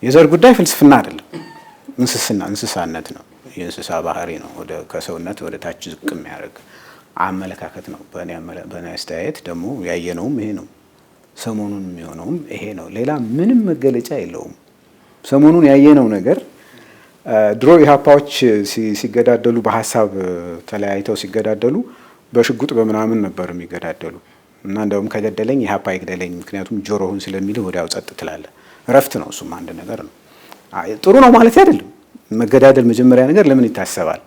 የዘር ጉዳይ ፍልስፍና አይደለም፣ እንስሳነት ነው። የእንስሳ ባህሪ ነው። ወደ ከሰውነት ወደ ታች ዝቅ የሚያደርግ አመለካከት ነው። በእኔ አስተያየት ደግሞ ያየነውም ይሄ ነው። ሰሞኑን የሚሆነውም ይሄ ነው። ሌላ ምንም መገለጫ የለውም። ሰሞኑን ያየነው ነገር ድሮ ኢህአፓዎች ሲገዳደሉ በሀሳብ ተለያይተው ሲገዳደሉ በሽጉጥ በምናምን ነበር የሚገዳደሉ እና እንደውም ከገደለኝ ኢህአፓ ይግደለኝ፣ ምክንያቱም ጆሮህን ስለሚልህ ወዲያው ጸጥ ትላለህ። እረፍት ነው። እሱም አንድ ነገር ነው። ጥሩ ነው ማለት አይደለም። መገዳደል መጀመሪያ ነገር ለምን ይታሰባል?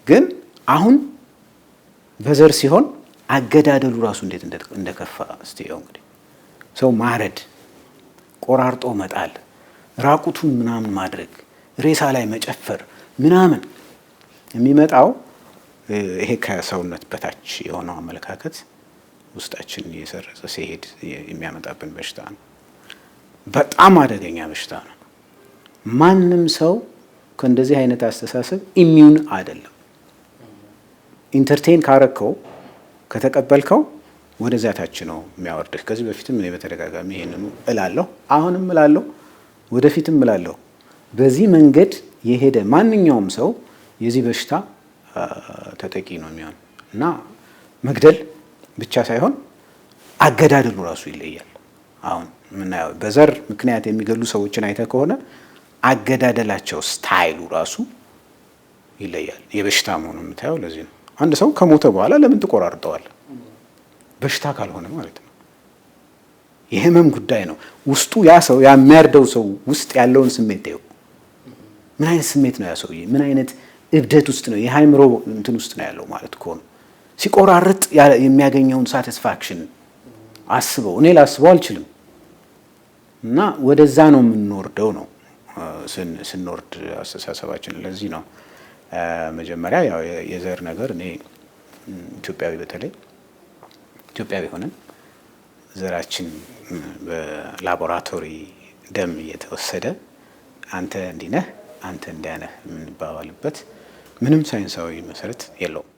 ግን አሁን በዘር ሲሆን አገዳደሉ ራሱ እንዴት እንደከፋ እስቲ ያው እንግዲህ ሰው ማረድ፣ ቆራርጦ መጣል፣ ራቁቱን ምናምን ማድረግ፣ ሬሳ ላይ መጨፈር ምናምን የሚመጣው ይሄ ከሰውነት በታች የሆነው አመለካከት ውስጣችን እየሰረጸ ሲሄድ የሚያመጣብን በሽታ ነው። በጣም አደገኛ በሽታ ነው። ማንም ሰው ከእንደዚህ አይነት አስተሳሰብ ኢሚዩን አይደለም። ኢንተርቴን ካረከው ከተቀበልከው ወደዚያ ታች ነው የሚያወርድህ። ከዚህ በፊትም እኔ በተደጋጋሚ ይሄንኑ እላለሁ፣ አሁንም እላለሁ፣ ወደፊትም እላለሁ። በዚህ መንገድ የሄደ ማንኛውም ሰው የዚህ በሽታ ተጠቂ ነው የሚሆን እና መግደል ብቻ ሳይሆን አገዳደሉ ራሱ ይለያል። አሁን ምናየው በዘር ምክንያት የሚገሉ ሰዎችን አይተ ከሆነ አገዳደላቸው ስታይሉ ራሱ ይለያል። የበሽታ መሆኑን የምታየው ለዚህ ነው። አንድ ሰው ከሞተ በኋላ ለምን ትቆራርጠዋል? በሽታ ካልሆነ ማለት ነው። የህመም ጉዳይ ነው። ውስጡ ያ ሰው የሚያርደው ሰው ውስጥ ያለውን ስሜት ታየው። ምን አይነት ስሜት ነው ያ ሰውዬ? ምን አይነት እብደት ውስጥ ነው? የሃይምሮ እንትን ውስጥ ነው ያለው ማለት ከሆነ ሲቆራርጥ የሚያገኘውን ሳቲስፋክሽን አስበው። እኔ ላስበው አልችልም። እና ወደዛ ነው የምንወርደው ነው ስንወርድ አስተሳሰባችን። ለዚህ ነው መጀመሪያ ያው የዘር ነገር እኔ ኢትዮጵያዊ በተለይ ኢትዮጵያዊ ሆነን ዘራችን በላቦራቶሪ ደም እየተወሰደ አንተ እንዲህ ነህ አንተ እንዲያ ነህ የምንባባልበት ምንም ሳይንሳዊ መሰረት የለውም።